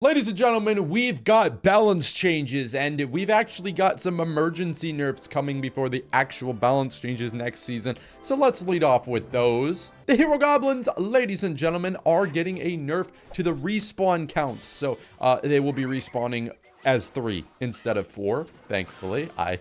Ladies and gentlemen, we've got balance changes, and we've actually got some emergency nerfs coming before the actual balance changes next season. So let's lead off with those. The Hero Goblins, ladies and gentlemen, are getting a nerf to the respawn count. So they will be respawning as 3 instead of 4, thankfully. I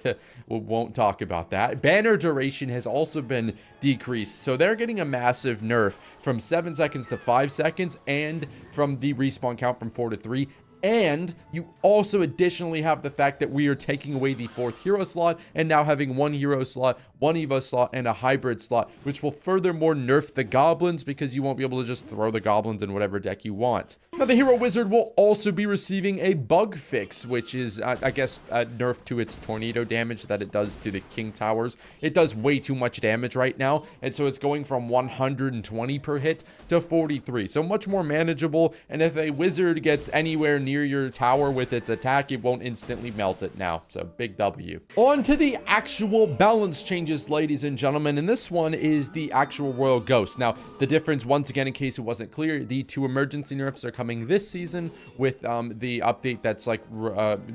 won't talk about that. Banner duration has also been decreased, so they're getting a massive nerf from 7 seconds to 5 seconds, and from the respawn count from 4 to 3. And you also additionally have the fact that we are taking away the 4th hero slot and now having 1 hero slot, 1 Eva slot, and a hybrid slot, which will furthermore nerf the goblins because you won't be able to just throw the goblins in whatever deck you want. Now, the hero wizard will also be receiving a bug fix, which is, I guess, a nerf to its tornado damage that it does to the king towers. It does way too much damage right now, and so it's going from 120 per hit to 43, so much more manageable. And if a wizard gets anywhere near your tower with its attack, it won't instantly melt it now. So big W. On to the actual balance changes, ladies and gentlemen, and this one is the actual Royal Ghost. Now, the difference, once again, in case it wasn't clear, the 2 emergency nerfs are coming this season with the update that's like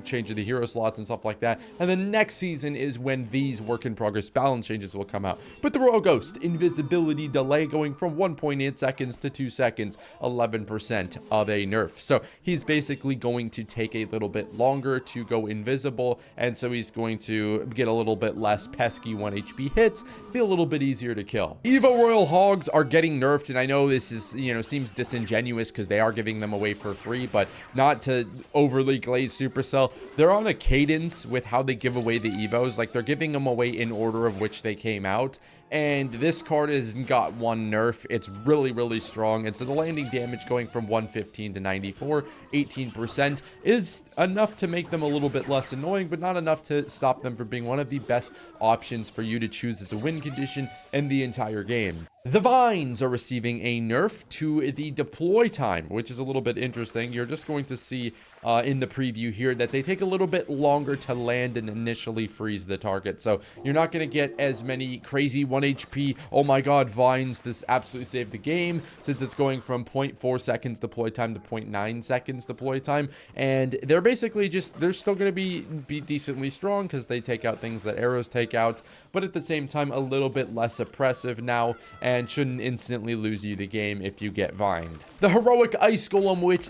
changing the hero slots and stuff like that, and the next season is when these work in progress balance changes will come out. But the Royal Ghost, invisibility delay going from 1.8 seconds to 2 seconds, 11% of a nerf. So he's basically going to take a little bit longer to go invisible, and so he's going to get a little bit less pesky 1 HP hits, be a little bit easier to kill. Evo Royal Hogs are getting nerfed, and I know this is, seems disingenuous because they are giving them away for free, but not to overly glaze Supercell. They're on a cadence with how they give away the Evos. Like, they're giving them away in order of which they came out. And this card has got 1 nerf. It's really, really strong. And so the landing damage going from 115 to 94, 18% is enough to make them a little bit less annoying, but not enough to stop them from being one of the best options for you to choose as a win condition in the entire game. The Vines are receiving a nerf to the deploy time, which is a little bit interesting. You're just going to see in the preview here that they take a little bit longer to land and initially freeze the target. So you're not going to get as many crazy 1 HP, oh my god, Vines to absolutely save the game, since it's going from 0.4 seconds deploy time to 0.9 seconds deploy time. And they're basically just, they're still going to be decently strong because they take out things that arrows take out, but at the same time a little bit less oppressive now, and shouldn't instantly lose you the game if you get vined. The Heroic Ice Golem, which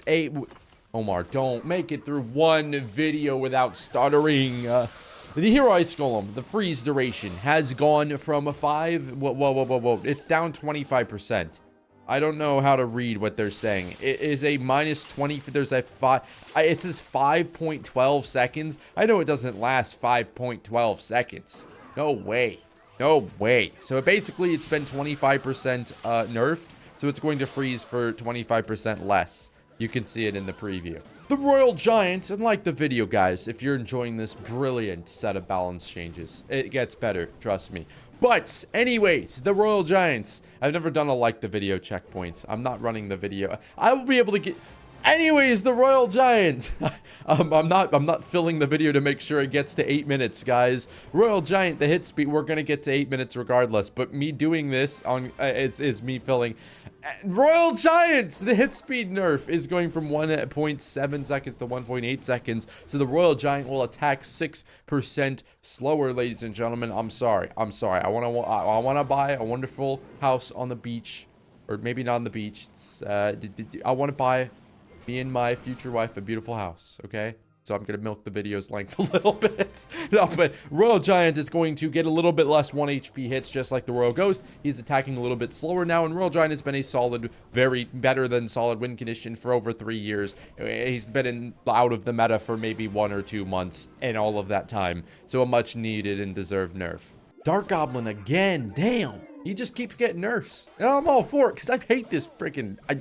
Omar, don't make it through one video without stuttering. The Hero Ice Golem, the freeze duration has gone from 5, whoa, it's down 25%. I don't know how to read what they're saying. It is a minus 20, there's a 5, it says 5.12 seconds. I know it doesn't last 5.12 seconds. No way. No way. So basically it's been 25% nerfed, so it's going to freeze for 25% less. You can see it in the preview. The Royal Giant, and like the video, guys, if you're enjoying this brilliant set of balance changes, it gets better, trust me. But anyways, the Royal Giants, I've never done a like the video checkpoint. I'm not running the video. I will be able to get... Anyways, the Royal Giant. I'm not filling the video to make sure it gets to 8 minutes, guys. Royal Giant, the hit speed, we're gonna get to 8 minutes regardless. But me doing this on is me filling. Royal Giants, the hit speed nerf is going from 1.7 seconds to 1.8 seconds. So the Royal Giant will attack 6% slower, ladies and gentlemen. I'm sorry. I wanna buy a wonderful house on the beach, or maybe not on the beach. I want to buy me and my future wife a beautiful house, okay? So I'm gonna milk the video's length a little bit. No, but Royal Giant is going to get a little bit less 1 HP hits, just like the Royal Ghost. He's attacking a little bit slower now, and Royal Giant has been a solid, very better than solid win condition for over 3 years. He's been out of the meta for maybe 1 or 2 months in all of that time. So a much needed and deserved nerf. Dark Goblin again, damn. He just keeps getting nerfs. And I'm all for it, because I hate this freaking... I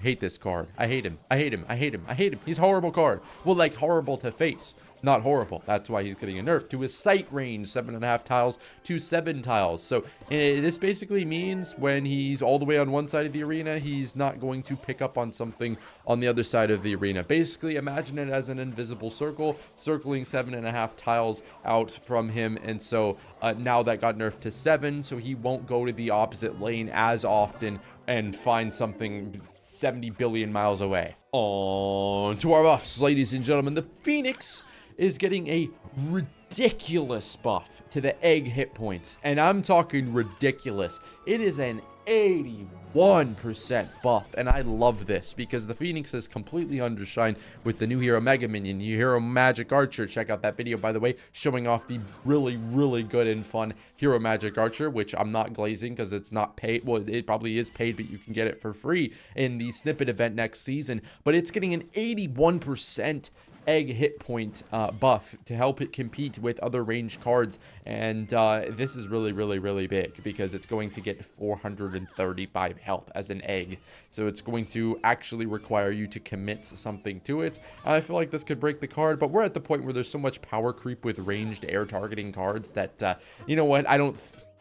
hate this card. I hate him. I hate him. I hate him. I hate him. He's a horrible card. Well, like, horrible to face. Not horrible. That's why he's getting a nerf to his sight range, 7.5 tiles to 7 tiles. So this basically means when he's all the way on one side of the arena, he's not going to pick up on something on the other side of the arena. Basically, imagine it as an invisible circle, circling 7.5 tiles out from him. And so now that got nerfed to 7, so he won't go to the opposite lane as often and find something 70 billion miles away. On to our buffs, ladies and gentlemen. The Phoenix is getting a ridiculous buff to the egg hit points, and I'm talking ridiculous. It is an 81% buff, and I love this because the Phoenix is completely undershined with the new hero Mega Minion, new hero Magic Archer. Check out that video, by the way, showing off the really good and fun hero Magic Archer, which I'm not glazing because it's not paid. Well, it probably is paid, but you can get it for free in the snippet event next season. But it's getting an 81% egg hit point buff to help it compete with other ranged cards, and this is really big because it's going to get 435 health as an egg, so it's going to actually require you to commit something to it. I feel like this could break the card, but we're at the point where there's so much power creep with ranged air targeting cards that you know what, I don't,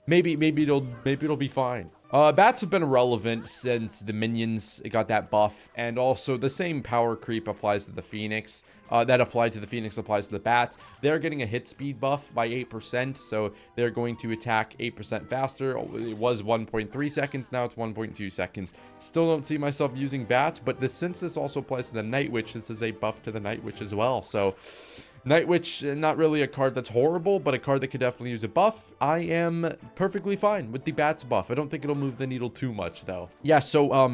maybe it'll be fine. Bats have been irrelevant since the minions got that buff, and also the same power creep applies to the Phoenix. That applied to the Phoenix applies to the bats. They're getting a hit speed buff by 8%, so they're going to attack 8% faster. It was 1.3 seconds, now it's 1.2 seconds. Still don't see myself using bats, but since this also applies to the Night Witch, this is a buff to the Night Witch as well, so Night Witch, not really a card that's horrible, but a card that could definitely use a buff. I am perfectly fine with the bats buff. I don't think it'll move the needle too much, though. Yeah, so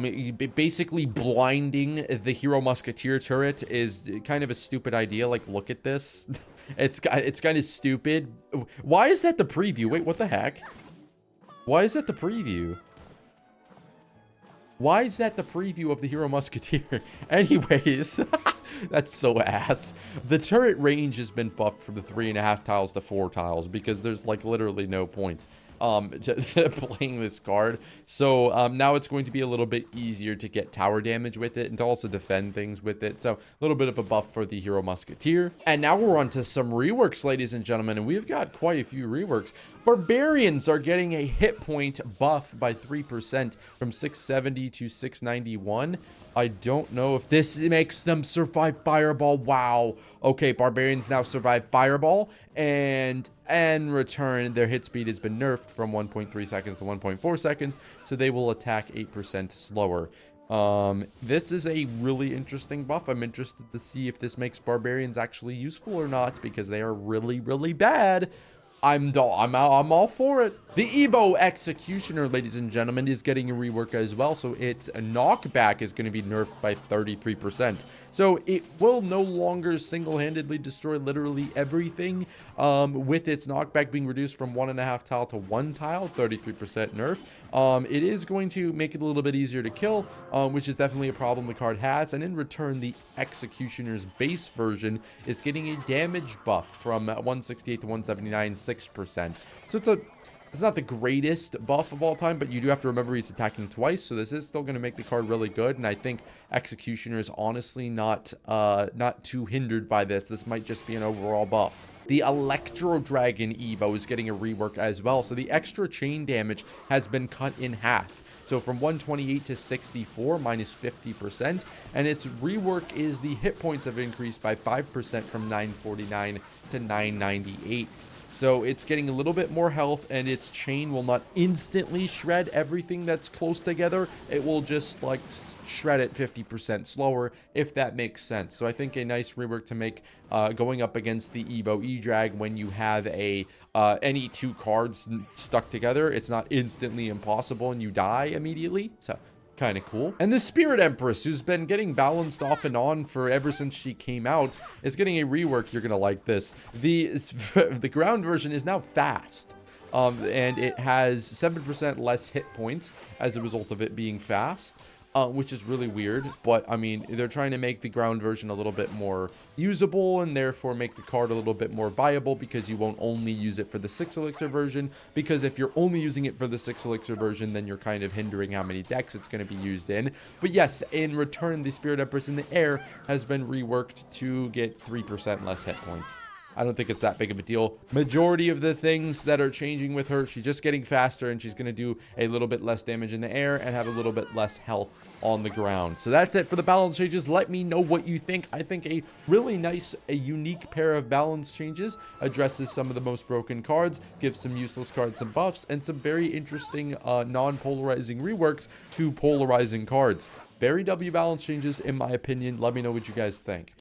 basically blinding the Hero Musketeer turret is kind of a stupid idea. Like, look at this. It's kind of stupid. Why is that the preview? Wait, what the heck? Why is that the preview? Why is that the preview of the Hero Musketeer? Anyways, that's so ass. The turret range has been buffed from the 3.5 tiles to 4 tiles because there's like literally no point to playing this card. So now it's going to be a little bit easier to get tower damage with it and to also defend things with it. So a little bit of a buff for the Hero Musketeer. And now we're on to some reworks, ladies and gentlemen, and we've got quite a few reworks. Barbarians are getting a hit point buff by 3% from 670 to 691. I don't know if this makes them survive Fireball. Wow. Okay, Barbarians now survive Fireball, and in return, their hit speed has been nerfed from 1.3 seconds to 1.4 seconds, so they will attack 8% slower. This is a really interesting buff. I'm interested to see if this makes Barbarians actually useful or not, because they are really bad. I'm all for it. The Evo Executioner, ladies and gentlemen, is getting a rework as well. So its knockback is going to be nerfed by 33%. So it will no longer single-handedly destroy literally everything, with its knockback being reduced from 1.5 tile to 1 tile, 33% nerf. It is going to make it a little bit easier to kill, which is definitely a problem the card has. And in return, the Executioner's base version is getting a damage buff from 168 to 179, 6%. So it's not the greatest buff of all time, but you do have to remember he's attacking twice, so this is still going to make the card really good, and I think Executioner is honestly not too hindered by this. This might just be an overall buff. The Electro Dragon Evo is getting a rework as well, so the extra chain damage has been cut in half. So from 128 to 64, minus 50, and its rework is the hit points have increased by 5% from 949 to 998. So it's getting a little bit more health, and its chain will not instantly shred everything that's close together. It will just like shred it 50% slower, if that makes sense. So I think a nice rework to make going up against the Evo E-Drag when you have any two cards stuck together. It's not instantly impossible and you die immediately. So kind of cool. And the Spirit Empress, who's been getting balanced off and on for ever since she came out, is getting a rework. You're gonna like this. The ground version is now fast, and it has 7% less hit points as a result of it being fast, which is really weird. But I mean, they're trying to make the ground version a little bit more usable and therefore make the card a little bit more viable, because you won't only use it for the 6 elixir version, because if you're only using it for the 6 elixir version, then you're kind of hindering how many decks it's going to be used in. But yes, in return, the Spirit Empress in the air has been reworked to get 3% less hit points. I don't think it's that big of a deal. Majority of the things that are changing with her, she's just getting faster, and she's going to do a little bit less damage in the air and have a little bit less health on the ground. So that's it for the balance changes. Let me know what you think. I think a really nice, a unique pair of balance changes addresses some of the most broken cards, gives some useless cards some buffs, and some very interesting non-polarizing reworks to polarizing cards. Very W balance changes, in my opinion. Let me know what you guys think.